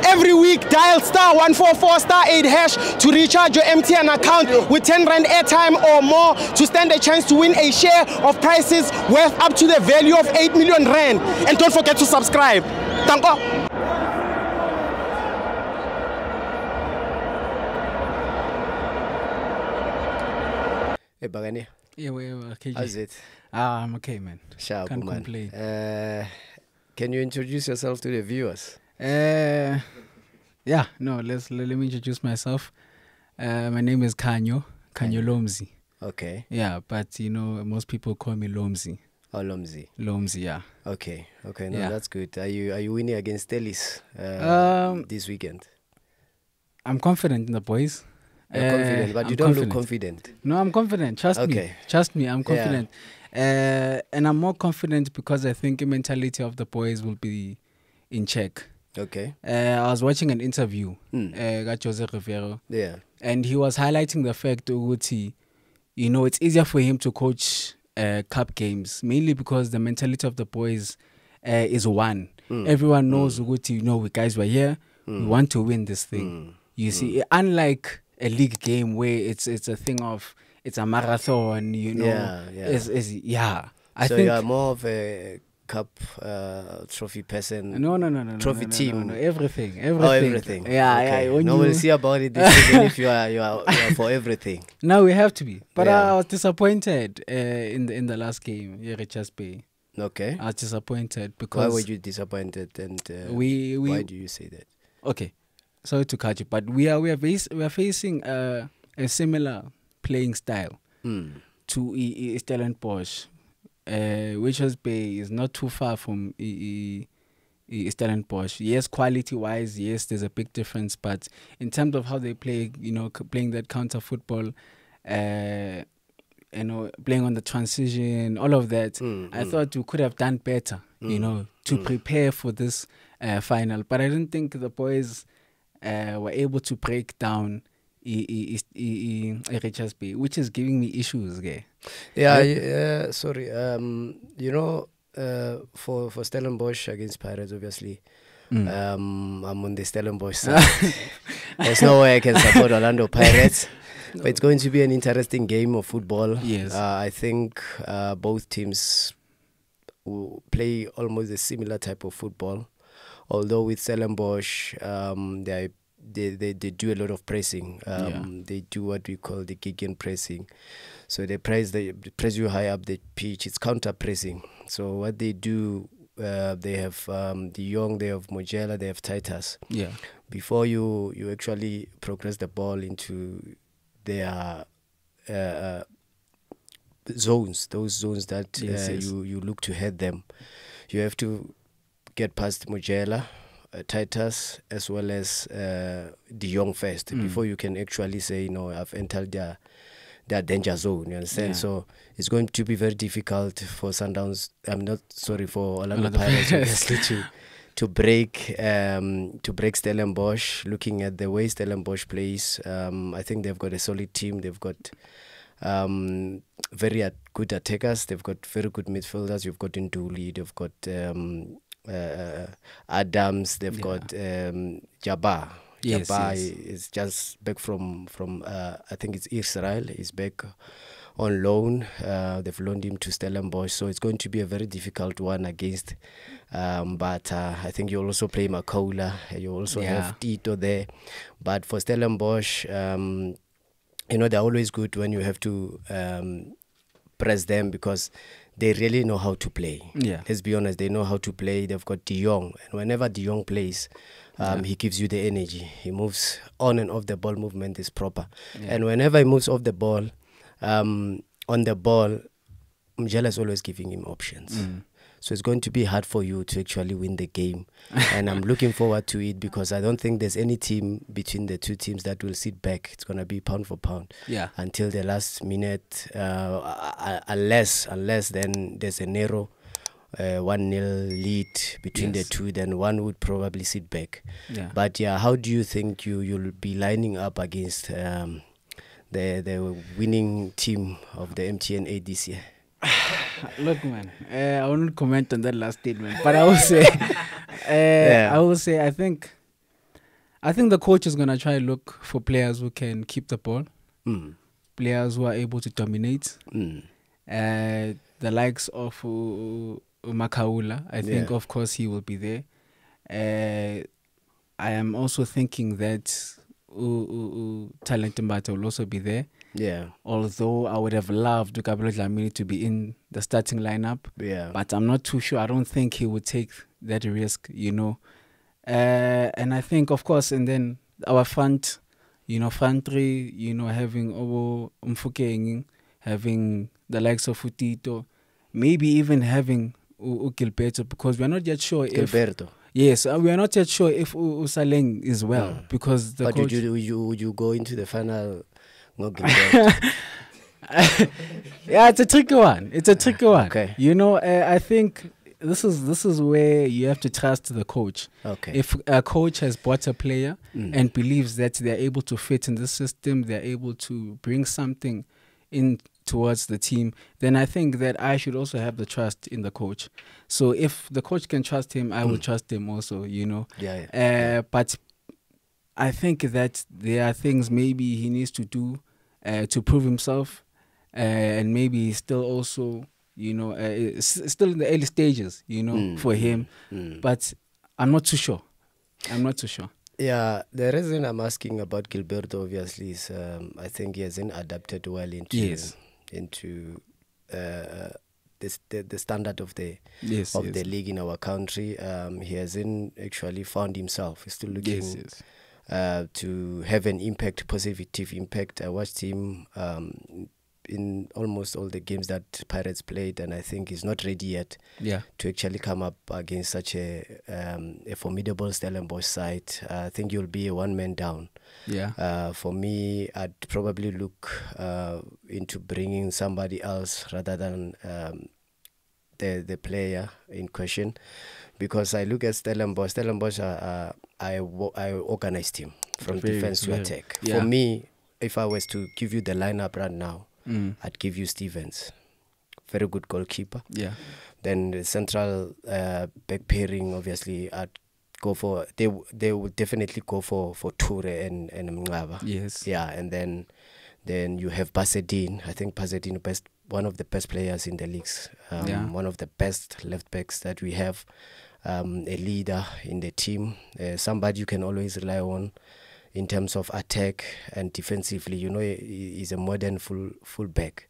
Every week, dial *144 *8 hash to recharge your MTN account with 10 Rand airtime or more to stand a chance to win a share of prizes worth up to the value of 8 million Rand. And don't forget to subscribe. Thank you. Hey, Bagani. Yeah, okay. How's it? I'm okay, man. Sharp, Can't man. complain. Can you introduce yourself to the viewers? Yeah, no, let me introduce myself. My name is Kanyo Lomzi. Okay. Yeah, but you know, most people call me Lomzi. Oh, Lomzi. Lomzi, yeah. Okay, no, Yeah. that's good. Are you winning against Stellis this weekend? I'm confident in the boys. You're confident, but I'm you don't confident. look confident. No, I'm confident. Trust me. Okay. Trust me, I'm confident. And I'm more confident because I think the mentality of the boys will be in check. Okay. I was watching an interview, got Jose Rivero, Yeah. and he was highlighting the fact that, you know, it's easier for him to coach cup games, mainly because the mentality of the boys is one. Everyone knows, you know, we guys were here, we want to win this thing. You see, unlike a league game where it's a thing of, it's a marathon, you know. I So think you're more of a cup trophy person. No. Trophy team. No. Everything. Oh, everything. Yeah, okay. yeah. No, we'll see about it this season if you are for everything. No, we have to be. But Yeah. I was disappointed in the last game. Yeah, Richards Bay. Okay. I was disappointed because Why were you disappointed? And why do you say that? Okay, sorry to cut you, but we are facing a similar playing style to Stellenbosch. Richards Bay is not too far from Stellenbosch. Yes, quality-wise, yes, there's a big difference. But in terms of how they play, you know, playing that counter football, you know, playing on the transition, all of that, I thought we could have done better, you know, to prepare for this final. But I don't think the boys were able to break down Richards Bay, which is giving me issues. Okay? Yeah, sorry. You know, for Stellenbosch against Pirates, obviously, I'm on the Stellenbosch side. There's no way I can support Orlando Pirates. No. But it's going to be an interesting game of football. Yes. I think both teams will play almost a similar type of football. Although with Stellenbosch, they do a lot of pressing. They do what we call the gegen pressing. So they press you high up the pitch. It's counter pressing. So what they do, they have De Jong, they have Mojela, they have Titus. Yeah. Before you actually progress the ball into their zones, those zones that you look to head them, you have to get past Mojela, Titus, as well as De Jong first before you can actually say, you know, I've entered their danger zone. You understand? Yeah. So it's going to be very difficult for Sundowns. I'm not sorry for Orlando Pirates, obviously, to break Stellenbosch. Looking at the way Stellenbosch plays, I think they've got a solid team. They've got very good attackers. They've got very good midfielders. You've got Nduli. They've got Adams. They've got Jabbar. Yes, Jabbar yes. is just back from I think it's Israel. He's back on loan. They've loaned him to Stellenbosch, so it's going to be a very difficult one against. But I think you'll also play Makola. You also have Tito there. But for Stellenbosch, you know, they're always good when you have to press them because they really know how to play. Yeah. Let's be honest, they know how to play. They've got De Jong. And whenever De Jong plays, he gives you the energy. He moves on and off the ball. Movement is proper. Yeah. And whenever he moves off the ball, on the ball, Mjela is always giving him options. So it's going to be hard for you to actually win the game. And I'm looking forward to it because I don't think there's any team between the two teams that will sit back. It's going to be pound for pound until the last minute, unless then there's a narrow 1-0 lead between the two, then one would probably sit back. Yeah. But yeah, how do you think you'll be lining up against the winning team of the MTN this year? Look, man, I won't comment on that last statement, but I will say, I think I think the coach is gonna try look for players who can keep the ball, players who are able to dominate. The likes of Makaula, I think, of course, he will be there. I am also thinking that Talent Mbata will also be there. Yeah. Although I would have loved Kabelo Dlamini to be in the starting lineup. Yeah. But I'm not too sure. I don't think he would take that risk, you know. And I think, of course, and then our front, you know, front three, you know, having Mfukeng, having the likes of Utito, maybe even having Gilberto, because we're not yet sure Gilberto. Yes, we are not yet sure if Usaleng is well, because the but coach... would you go into the final? No Gilberto. Yeah, it's a tricky one. It's a tricky one. Okay. You know, I think this is where you have to trust the coach. Okay. If a coach has bought a player and believes that they're able to fit in the system, they're able to bring something in towards the team, then I think that I should also have the trust in the coach. So if the coach can trust him, I will trust him also, you know. But I think that there are things maybe he needs to do to prove himself, and maybe still also, you know, still in the early stages, you know, for him. But I'm not too sure. I'm not too sure. Yeah, the reason I'm asking about Gilberto obviously is I think he hasn't adapted well into the standard of the the league in our country. He hasn't actually found himself. He's still looking to have an impact, positive impact. I watched him in almost all the games that Pirates played, and I think he's not ready yet to actually come up against such a formidable Stellenbosch side. I think you'll be a one-man down. For me, I'd probably look into bringing somebody else rather than the player in question, because I look at Stellenbosch. Stellenbosch, I organized him from defense to attack. For me, if I was to give you the lineup right now, I'd give you Stevens, very good goalkeeper. Then the central back pairing, obviously, I'd go for. They would definitely go for Toure and Mngaba. And then you have Basedin. I think Basedin, one of the best players in the leagues. One of the best left backs that we have. A leader in the team, somebody you can always rely on in terms of attack and defensively. You know, he's a modern full back.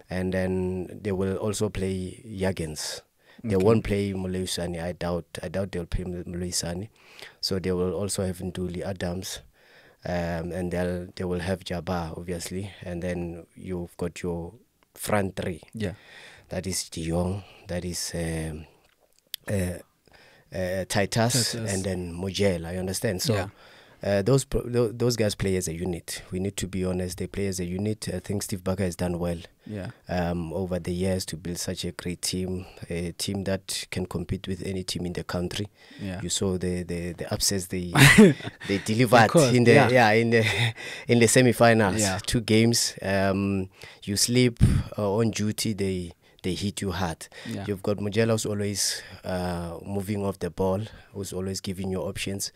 And then they will also play Jurgens. They won't play Muleusani. I doubt they'll play Muleusani. So they will also have Nduli Adams, and they will have Jabba, obviously. And then you've got your front three. That is De Jong. That is Titus, and then Mojela. I understand. So those guys play as a unit. We need to be honest. They play as a unit. I think Steve Barker has done well over the years to build such a great team, a team that can compete with any team in the country. You saw the upsets they delivered in the semi-finals. 2 games. You sleep on duty, they hit you hard. You've got Mojela who's always moving off the ball, who's always giving you options,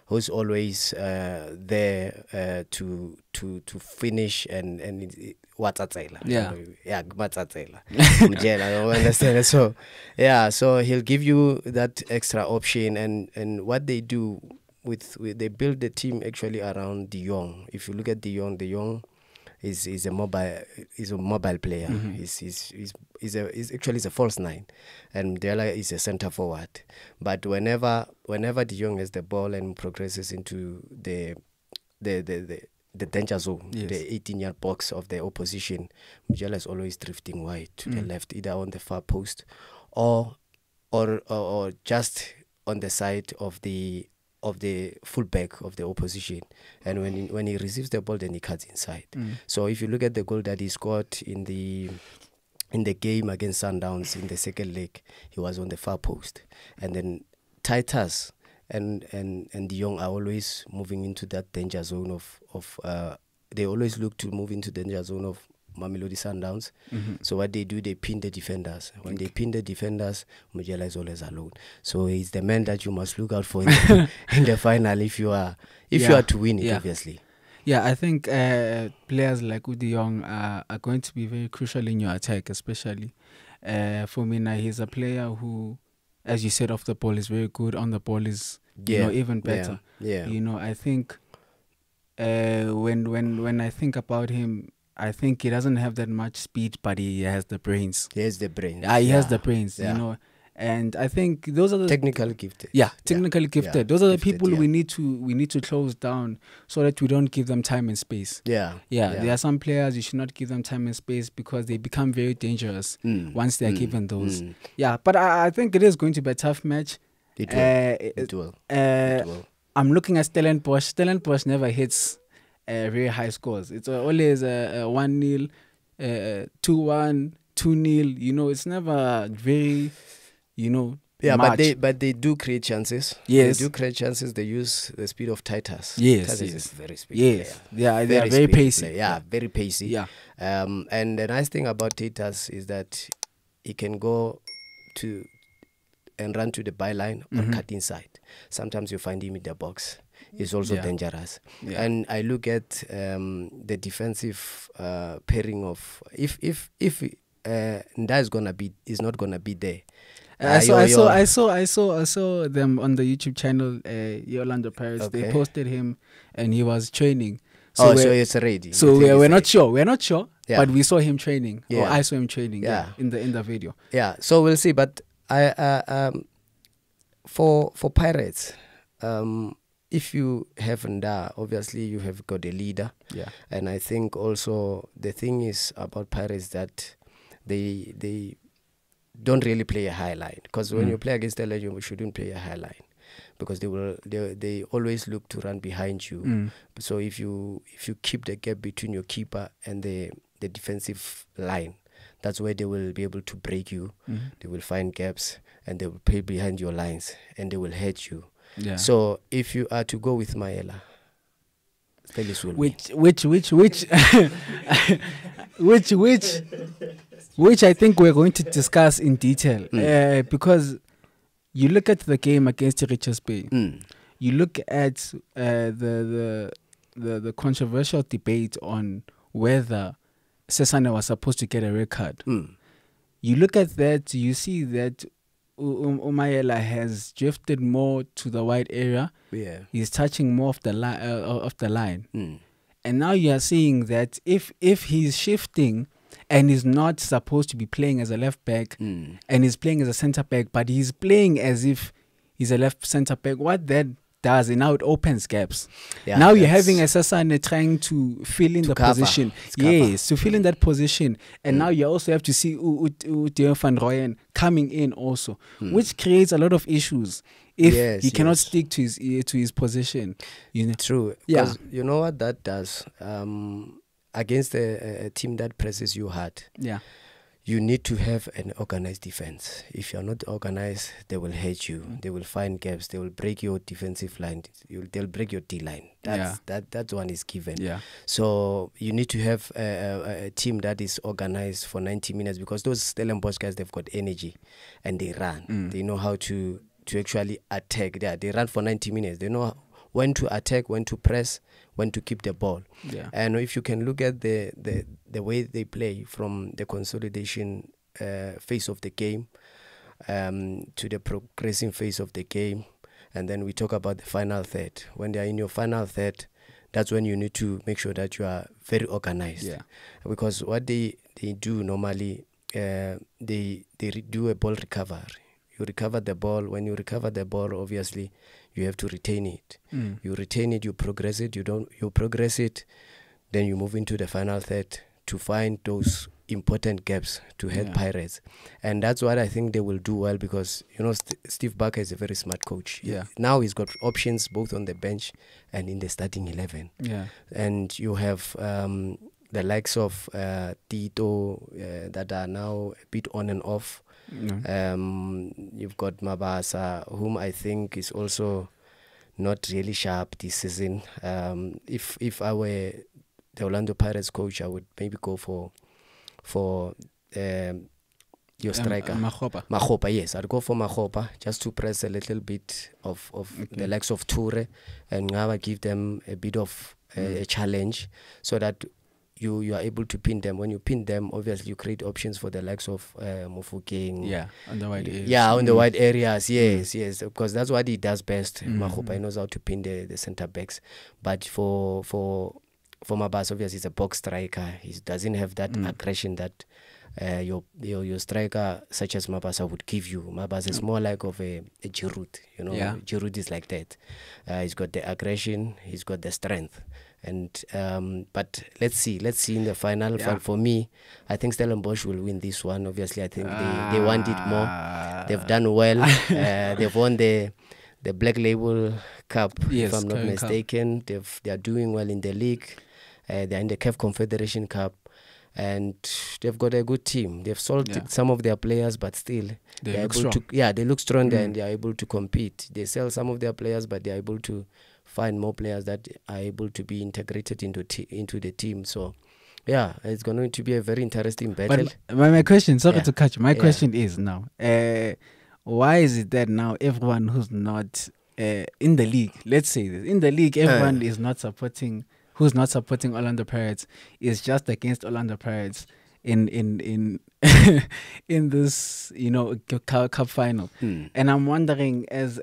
who's always there to finish and Mojela, I understand. So he'll give you that extra option, and what they do they build the team actually around De Jong. If you look at De Jong is a mobile player. He's actually a false 9, and Dela is a center forward. But whenever De Jong has the ball and progresses into the danger zone, the 18-yard box of the opposition, Mujela is always drifting wide to the left, either on the far post or just on the side of the fullback of the opposition. And when he receives the ball, then he cuts inside. So if you look at the goal that he scored in the game against Sundowns in the second leg, he was on the far post. And then Titus and De Jong are always moving into that danger zone of they always look to move into danger zone of Mamelodi Sundowns. So what they do, they pin the defenders. When they pin the defenders, Mujela is always alone. So he's the man that you must look out for in the final if you are to win it, obviously. Yeah, I think players like Udi Young are going to be very crucial in your attack, especially. For me now, he's a player who, as you said, off the ball is very good. On the ball is even better. Yeah. I think when I think about him, I think he doesn't have that much speed, but he has the brains. He has the brains. He has the brains, And I think those are the technically gifted. Technically gifted. Those are the people we need to close down so that we don't give them time and space. There are some players you should not give them time and space because they become very dangerous once they are given those. But I think it is going to be a tough match. It will. I'm looking at Stellenbosch. Stellenbosch never hits very high scores. It's always 1-0, 2-1, 2-0. It's never very, much. but they do create chances. Yes, they do create chances. They use the speed of Titus. Yes, Titus is very speedy. Yes, they are very pacey. Very pacey. And the nice thing about Titus is that he can go to and run to the byline or cut inside. Sometimes you find him in the box. He's also dangerous. And I look at the defensive pairing of if Nda is not gonna be there. I saw them on the YouTube channel, Orlando Pirates. Okay. They posted him and he was training. So it's ready. So we're not sure. We're not sure, but we saw him training. Or I saw him training. In the video. So we'll see. But for Pirates, if you have Nda, obviously you have got a leader. And I think also the thing is about Pirates that they don't really play a high line, because when you play against the legend, we shouldn't play a high line because they always look to run behind you. So if you keep the gap between your keeper and the defensive line, that's where they will be able to break you. They will find gaps and they will play behind your lines and they will hurt you. So if you are to go with Maela, which I think we're going to discuss in detail, because you look at the game against Richards Bay, you look at the controversial debate on whether Sesane was supposed to get a red card. You look at that, you see that Umayela has drifted more to the wide area. He's touching more of the line. And now you are seeing that if he's shifting and he's not supposed to be playing as a left back and he's playing as a centre back, but he's playing as if he's a left centre back, what that does, and now it opens gaps. Now you're having a Sesane trying to fill in the position. Yes, to fill in that position. And now you also have to see Theo van Rooyen coming in also, which creates a lot of issues if he cannot stick to his position. True. Because you know what that does? Against a team that presses you hard. You need to have an organized defense. If you're not organized, they will hurt you. They will find gaps. They will break your defensive line. They'll break your D line. That one is given. So you need to have a team that is organized for 90 minutes, because those Stellenbosch guys, they've got energy and they run. They know how to actually attack. They run for 90 minutes. They know when to attack, when to press, when to keep the ball. And if you can look at the way they play from the consolidation phase of the game to the progressing phase of the game, and then we talk about the final third. When they are in your final third, that's when you need to make sure that you are very organized. Because what they do normally, they do a ball recovery. You recover the ball. When you recover the ball, obviously you have to retain it. You retain it, you progress it, you progress it, then you move into the final third to find those important gaps to help Pirates. And that's what I think they will do well, because Steve Barker is a very smart coach. Now he's got options both on the bench and in the starting 11. And you have the likes of Tito that are now a bit on and off. You've got Mabasa, whom I think is also not really sharp this season. If I were the Orlando Pirates coach, I would maybe go for for your striker. Makgopa. Yes, I'd go for Makgopa just to press a little bit of the likes of Toure and Ngaba, give them a bit of a challenge so that you are able to pin them. When you pin them, obviously you create options for the likes of Mofokeng. Yeah, on the wide areas. Yeah, on the wide areas. Yes, because that's what he does best. Makgopa, he knows how to pin the centre backs. But for Mabasa, obviously he's a box striker. He doesn't have that aggression that your striker such as Mabasa would give you. Mabasa is more like of a Giroud, you know. Yeah. Giroud is like that. He's got the aggression, he's got the strength. And but let's see in the final. For me, I think Stellenbosch will win this one. Obviously, I think they want it more. They've done well. They've won the Black Label Cup, yes, if I'm not mistaken. They are doing well in the league. They're in the CAF Confederation Cup. And they've got a good team. They've sold some of their players, but still they look able strong. they look stronger and they're able to compete. They sell some of their players, but they're able to find more players that are able to be integrated into the team. So, yeah, it's going to be a very interesting battle. But my question, sorry to catch you. My question is now, why is it that now everyone who's not in the league, let's say this, in the league, everyone is not supporting. Who's not supporting Orlando Pirates is just against Orlando Pirates in in this, you know, cup final. And I'm wondering, as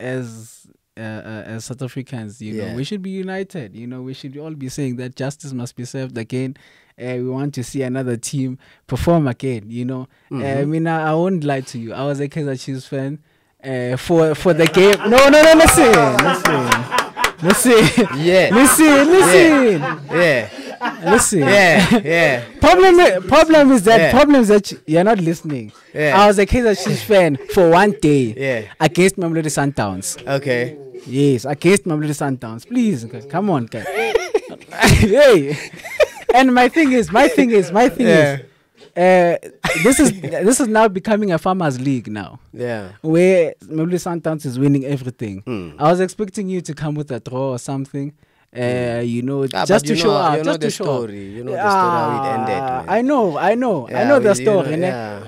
South Africans, you know, we should be united. You know, we should all be saying that justice must be served again. We want to see another team perform again. You know, I mean, I won't lie to you. I was a Kaizer Chiefs fan for the game. No, listen. Listen. Yeah. Listen. Yeah. Listen. Yeah. Problem is that you're not listening. Yeah. I was a Kaizer Chiefs fan for one day. Yeah. Against Mamelodi Sundowns. Okay. Yes, against Mamelodi Sundowns. Please, come on, guys. Hey. And my thing is. This is now becoming a farmers league now. Yeah. Where Mamelodi Sundowns is winning everything. I was expecting you to come with a draw or something. You know, just to show up. Just to show up. You know the story how it ended. Man. I know the story.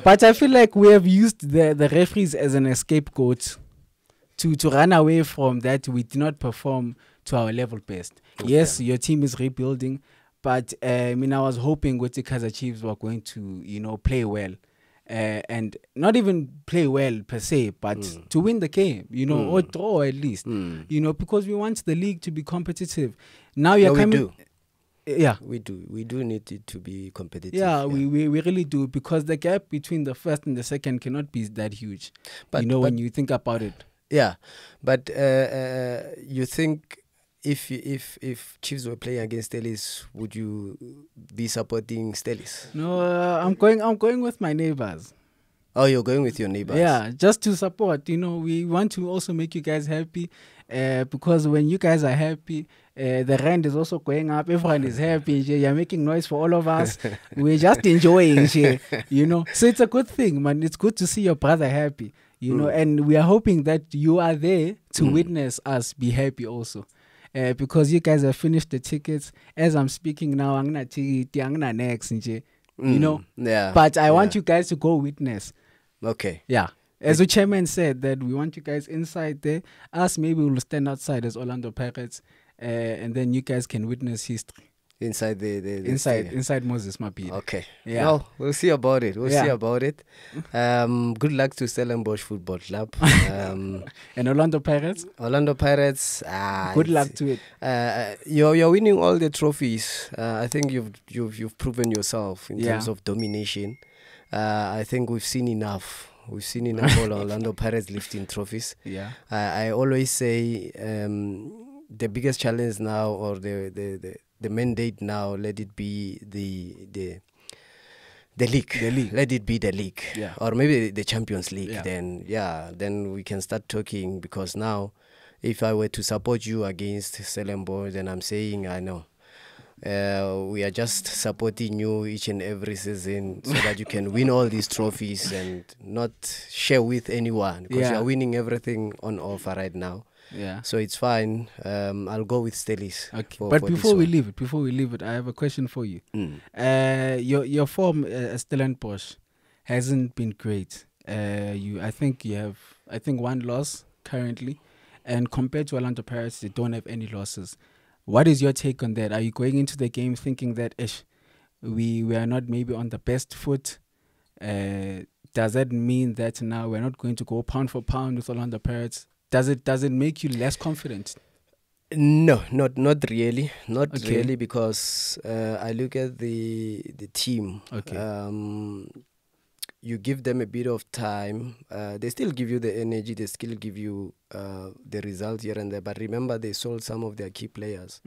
But I feel like we have used the referees as an scapegoat to run away from that. We did not perform to our level best. Yes, your team is rebuilding. But I mean, I was hoping with the Kaizer Chiefs were going to, you know, play well, and not even play well per se, but to win the game, you know, or draw at least, you know, because we want the league to be competitive. Now you're coming. Yeah, we do need it to be competitive. Yeah, we really do, because the gap between the first and the second cannot be that huge. But you know, when you think about it. Yeah, but you think. If Chiefs were playing against Stellis, would you be supporting Stellis? No, I'm going with my neighbors. Oh, you're going with your neighbors? Yeah, just to support. You know, we want to also make you guys happy, because when you guys are happy, the rent is also going up. Everyone is happy. You're making noise for all of us. We're just enjoying, you know. So it's a good thing, man. It's good to see your brother happy, you know. And we are hoping that you are there to witness us be happy also. Because you guys have finished the tickets. As I'm speaking now, I'm gonna next, you know. Yeah. But I want you guys to go witness. Okay. Yeah. As the chairman said, that we want you guys inside there. Us, maybe we'll stand outside as Orlando Pirates, and then you guys can witness history. Inside inside Moses Mapile. Okay. Yeah. No, we'll see about it. See about it. Good luck to Stellenbosch Football Club. And Orlando Pirates. Good luck to it. You're winning all the trophies. I think you've proven yourself in terms of domination. I think we've seen enough. We've seen enough all Orlando Pirates lifting trophies. Yeah. I always say the biggest challenge now, or the mandate now, let it be the league. Let it be the league, or maybe the Champions League. Then we can start talking, because now, if I were to support you against Stellenbosch, then I'm saying I know. We are just supporting you each and every season so that you can win all these trophies and not share with anyone, because you are winning everything on offer right now. Yeah. So it's fine. I'll go with Stellies. Okay. But before we leave it, I have a question for you. Your form as Stellenbosch hasn't been great. I think you have one loss currently, and compared to Orlando Pirates, they don't have any losses. What is your take on that? Are you going into the game thinking that we are not maybe on the best foot? Does that mean that now we're not going to go pound for pound with Orlando Pirates? Does it make you less confident? No, not really. Not really, because I look at the team. Okay. You give them a bit of time. They still give you the energy. They still give you the results here and there. But remember, they sold some of their key players.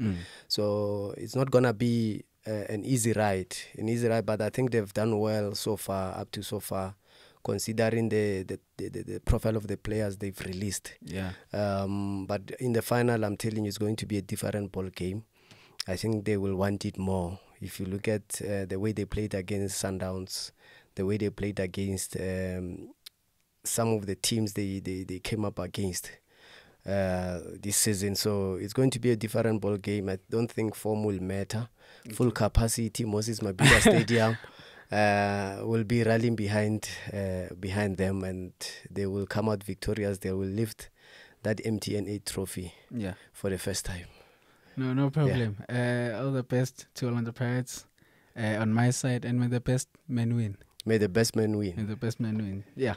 So it's not going to be an easy ride. But I think they've done well so far, considering the profile of the players they've released. Yeah. But in the final, I'm telling you, it's going to be a different ball game. I think they will want it more. If you look at the way they played against Sundowns, the way they played against some of the teams they came up against this season. So it's going to be a different ball game. I don't think form will matter. Full capacity, Moses Mabhida Stadium will be rallying behind them, and they will come out victorious. They will lift that MTN8 trophy for the first time. No problem. All the best to Orlando Pirates on my side, and may the best men win. May the best man win. May the best man win. Yeah.